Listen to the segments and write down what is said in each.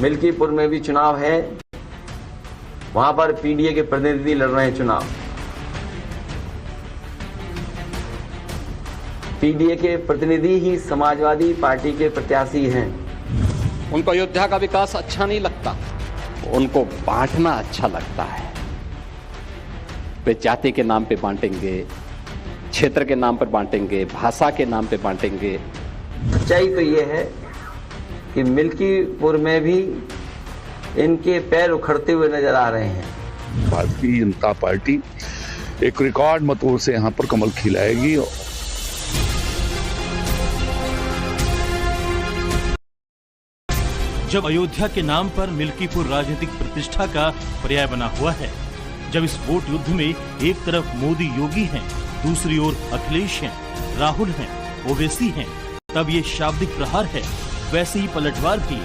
मिल्कीपुर में भी चुनाव है, वहां पर पीडीए के प्रतिनिधि लड़ रहे हैं चुनाव। पीडीए के प्रतिनिधि ही समाजवादी पार्टी के प्रत्याशी हैं। उनको अयोध्या का विकास अच्छा नहीं लगता, उनको बांटना अच्छा लगता है। वे जाति के नाम पे बांटेंगे, क्षेत्र के नाम पर बांटेंगे, भाषा के नाम पे बांटेंगे। सच्चाई तो ये है कि मिल्कीपुर में भी इनके पैर उखड़ते हुए नजर आ रहे हैं। भारतीय जनता पार्टी एक रिकॉर्ड मतों से यहाँ पर कमल खिलाएगी। जब अयोध्या के नाम पर मिल्कीपुर राजनीतिक प्रतिष्ठा का पर्याय बना हुआ है, जब इस वोट युद्ध में एक तरफ मोदी योगी हैं, दूसरी ओर अखिलेश हैं, राहुल हैं, ओवैसी हैं, तब ये शाब्दिक प्रहार है। वैसे ही पलटवार भी।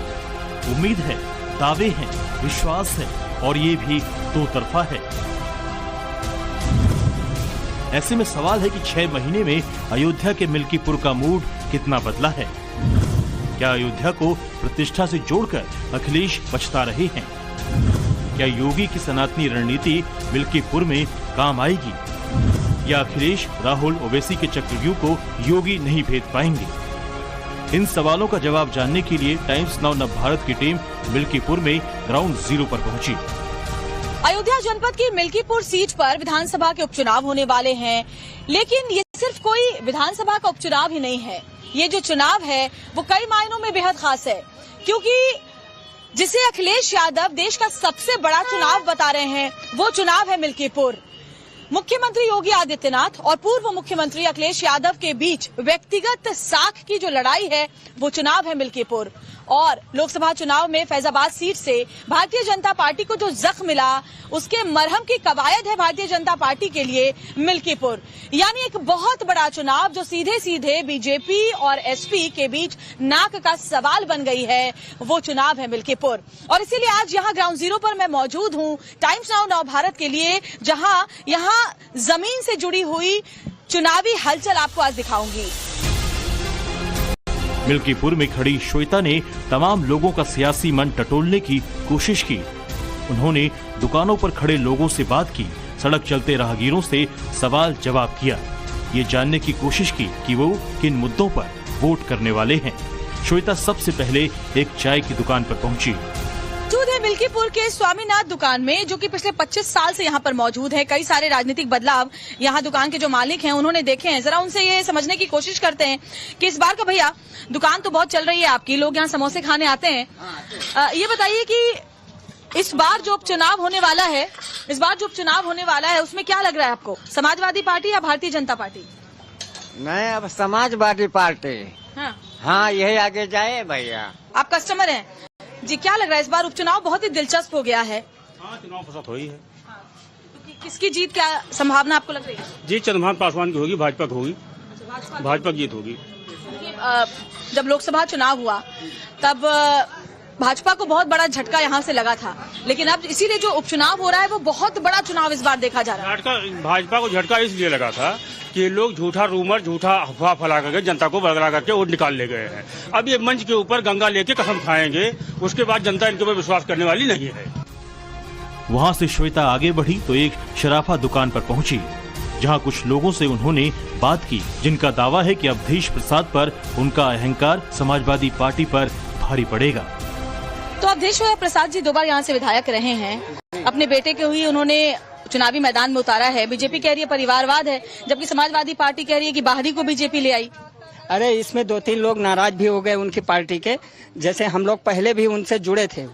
उम्मीद है, दावे हैं, विश्वास है और ये भी दो तरफा है। ऐसे में सवाल है कि 6 महीने में अयोध्या के मिल्कीपुर का मूड कितना बदला है। क्या अयोध्या को प्रतिष्ठा से जोड़कर अखिलेश पछता रहे हैं? क्या योगी की सनातनी रणनीति मिल्कीपुर में काम आएगी या अखिलेश, राहुल, ओवैसी के चक्रव्यूह को योगी नहीं भेद पाएंगे? इन सवालों का जवाब जानने के लिए टाइम्स नाउ नवभारत की टीम मिल्कीपुर में ग्राउंड जीरो पर पहुंची। अयोध्या जनपद की मिल्कीपुर सीट पर विधानसभा के उपचुनाव होने वाले हैं, लेकिन ये सिर्फ कोई विधानसभा का उपचुनाव ही नहीं है। ये जो चुनाव है वो कई मायनों में बेहद खास है, क्योंकि जिसे अखिलेश यादव देश का सबसे बड़ा चुनाव बता रहे हैं, वो चुनाव है मिल्कीपुर। मुख्यमंत्री योगी आदित्यनाथ और पूर्व मुख्यमंत्री अखिलेश यादव के बीच व्यक्तिगत साख की जो लड़ाई है, वो चुनाव है मिल्कीपुर। और लोकसभा चुनाव में फैजाबाद सीट से भारतीय जनता पार्टी को जो जख्म मिला, उसके मरहम की कवायद है भारतीय जनता पार्टी के लिए मिल्कीपुर। यानी एक बहुत बड़ा चुनाव जो सीधे सीधे बीजेपी और एसपी के बीच नाक का सवाल बन गई है, वो चुनाव है मिल्कीपुर। और इसीलिए आज यहाँ ग्राउंड जीरो पर मैं मौजूद हूँ टाइम्स नाउ नवभारत के लिए, जहाँ यहाँ जमीन से जुड़ी हुई चुनावी हलचल आपको आज दिखाऊंगी। मिल्कीपुर में खड़ी श्वेता ने तमाम लोगों का सियासी मन टटोलने की कोशिश की। उन्होंने दुकानों पर खड़े लोगों से बात की, सड़क चलते राहगीरों से सवाल जवाब किया, ये जानने की कोशिश की कि वो किन मुद्दों पर वोट करने वाले हैं। श्वेता सबसे पहले एक चाय की दुकान पर पहुंची। मौजूद है मिल्कीपुर के स्वामीनाथ दुकान में, जो कि पिछले 25 साल से यहाँ पर मौजूद है। कई सारे राजनीतिक बदलाव यहाँ दुकान के जो मालिक हैं उन्होंने देखे हैं। जरा उनसे ये समझने की कोशिश करते हैं कि इस बार का, भैया दुकान तो बहुत चल रही है आपकी, लोग यहाँ समोसे खाने आते हैं। ये बताइए कि इस बार जो उपचुनाव होने वाला है, उसमें क्या लग रहा है आपको, समाजवादी पार्टी या भारतीय जनता पार्टी? नहीं, अब समाजवादी पार्टी। हाँ, यही आगे जाए भैया। आप कस्टमर हैं जी, क्या लग रहा है इस बार उपचुनाव बहुत ही दिलचस्प हो गया है? हाँ, चुनाव फसाद हुई है। तो किसकी जीत, क्या संभावना आपको लग रही है? जीत चंद्रभान पासवान की होगी, भाजपा की होगी। भाजपा की जीत होगी। जब लोकसभा चुनाव हुआ तब भाजपा को बहुत बड़ा झटका यहाँ से लगा था, लेकिन अब इसीलिए जो उपचुनाव हो रहा है वो बहुत बड़ा चुनाव इस बार देखा जा रहा है। भाजपा को झटका इसलिए लगा था कि लोग झूठा रूमर, झूठा अफवाह फैला करके जनता को बदला करके वोट निकाल ले गए हैं। अब ये मंच के ऊपर गंगा लेके कसम खाएंगे, उसके बाद जनता इनके ऊपर विश्वास करने वाली नहीं है। वहाँ से श्वेता आगे बढ़ी तो एक शराफा दुकान पर पहुंची, जहां कुछ लोगों से उन्होंने बात की, जिनका दावा है कि अवधेश प्रसाद पर उनका अहंकार समाजवादी पार्टी पर भारी पड़ेगा। तो अवधेश प्रसाद जी 2 बार यहाँ से विधायक रहे हैं, अपने बेटे को ही उन्होंने चुनावी मैदान में उतारा है। बीजेपी कह रही है परिवारवाद है, जबकि समाजवादी पार्टी कह रही है कि बाहरी को बीजेपी ले आई। अरे इसमें 2-3 लोग नाराज भी हो गए उनकी पार्टी के, जैसे हम लोग पहले भी उनसे जुड़े थे,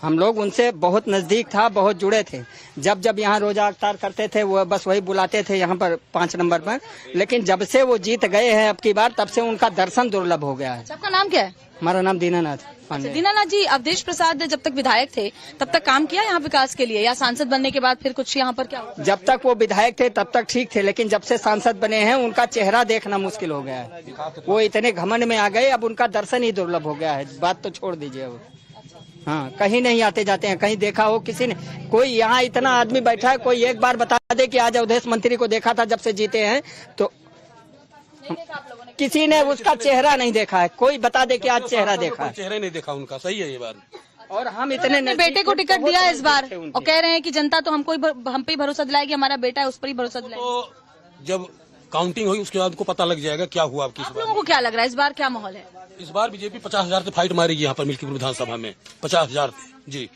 हम लोग उनसे बहुत नजदीक था, बहुत जुड़े थे। जब यहाँ रोजा अफ्तार करते थे वो बस वही बुलाते थे यहाँ पर 5 नंबर पर, लेकिन जब से वो जीत गए हैं अब की बार, तब से उनका दर्शन दुर्लभ हो गया है। आपका नाम क्या है? हमारा नाम दीनानाथ पांडे। दीनानाथ जी, अवधेश प्रसाद जब तक विधायक थे तब तक काम किया यहाँ विकास के लिए, या सांसद बनने के बाद फिर कुछ यहाँ पर क्या हुआ? जब तक वो विधायक थे तब तक ठीक थे, लेकिन जब से सांसद बने हैं उनका चेहरा देखना मुश्किल हो गया है। वो इतने घमंड में आ गए, अब उनका दर्शन ही दुर्लभ हो गया है। बात तो छोड़ दीजिए वो। हाँ, कहीं नहीं आते जाते हैं। कहीं देखा हो किसी ने, कोई यहाँ इतना आदमी बैठा है, कोई एक बार बता दे कि आज अवधेश मंत्री को देखा था जब से जीते हैं, तो किसी ने उसका चेहरा नहीं देखा है। कोई बता दे कि आज चेहरा देखा है। चेहरा नहीं देखा उनका, सही है ये बात। और हम इतने अपने बेटे को टिकट दिया इस बार और कह रहे हैं कि जनता तो हम पे ही भरोसा दिलाएगी, हमारा बेटा है उस पर ही भरोसा दिलाएगी। तो जब काउंटिंग हुई उसके बाद उनको पता लग जाएगा क्या हुआ। आपकी आप लोगों को क्या लग रहा है इस बार क्या माहौल है? इस बार बीजेपी 50,000 से फाइट मारेगी यहाँ पर मिल्कीपुर विधानसभा में, 50,000 जी।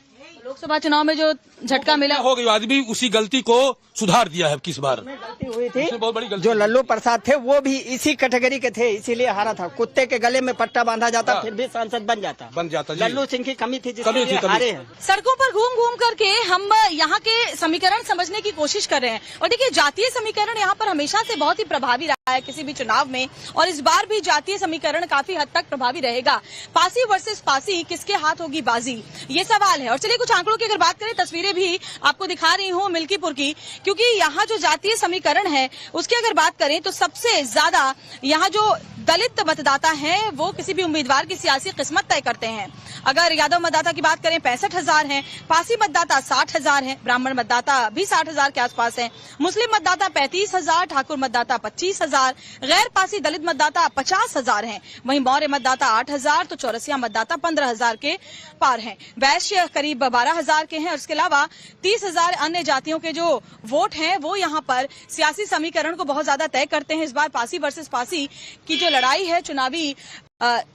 लोकसभा चुनाव में जो झटका मिला हो गई, आदमी उसी गलती को सुधार दिया है। किस बार गलती हुई थी, बहुत बड़ी गलती। जो लल्लू प्रसाद थे वो भी इसी कैटेगरी के थे, इसीलिए हारा था। कुत्ते के गले में पट्टा बांधा जाता फिर भी सांसद बन जाता जी। लल्लू सिंह की कमी थी जिससे हारे हैं। सड़कों पर घूम घूम करके हम यहाँ के समीकरण समझने की कोशिश कर रहे हैं और देखिए जातीय समीकरण यहाँ पर हमेशा से बहुत ही प्रभावी रहा है किसी भी चुनाव में, और इस बार भी जातीय समीकरण काफी हद तक प्रभावी रहेगा। पासी वर्सेस पासी, किसके हाथ होगी बाजी, ये सवाल है। और चलिए कुछ आंकड़ों की अगर बात करें, तस्वीरें भी आपको दिखा रही हूँ मिल्कीपुर की, क्योंकि यहाँ जो जातीय समीकरण है उसकी अगर बात करें तो सबसे ज्यादा यहाँ जो दलित मतदाता हैं वो किसी भी उम्मीदवार की सियासी किस्मत तय करते हैं। अगर यादव मतदाता की बात करें 65,000 हैं, पासी मतदाता 60,000 हैं, ब्राह्मण मतदाता भी 60,000 के आसपास हैं, मुस्लिम मतदाता 35,000, ठाकुर मतदाता 25,000, गैर पासी दलित मतदाता 50,000 हैं, वहीं मौर्य मतदाता 8,000 तो चौरसिया मतदाता 15,000 के पार हैं, वैश्य करीब 12,000 के हैं और इसके अलावा 30,000 अन्य जातियों के जो वोट हैं वो यहाँ पर सियासी समीकरण को बहुत ज्यादा तय करते हैं। इस बार पासी वर्सेस पासी की जो लड़ाई है, चुनावी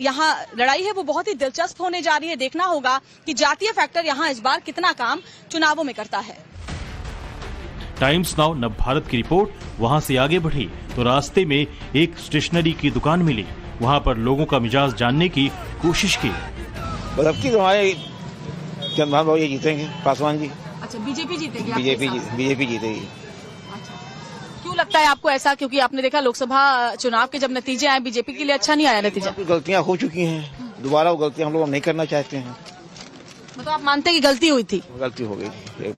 यहाँ लड़ाई है, वो बहुत ही दिलचस्प होने जा रही है। देखना होगा कि जातीय फैक्टर यहाँ इस बार कितना काम चुनावों में करता है। टाइम्स नाउ नव भारत की रिपोर्ट। वहां से आगे बढ़ी तो रास्ते में एक स्टेशनरी की दुकान मिली, वहां पर लोगों का मिजाज जानने की कोशिश की। अब की हमारे चंद्रभान बाबू ये जीतेंगे, पासवान जी। अच्छा, बीजेपी जीतेगी? बीजेपी जीतेगी। क्यों लगता है आपको ऐसा? क्योंकि आपने देखा लोकसभा चुनाव के जब नतीजे आए बीजेपी के लिए अच्छा नहीं आया नतीजा। गलतियां हो चुकी हैं, दोबारा वो गलतियां हम लोग नहीं करना चाहते हैं। मतलब आप मानते हैं कि गलती हुई थी? गलती हो गई।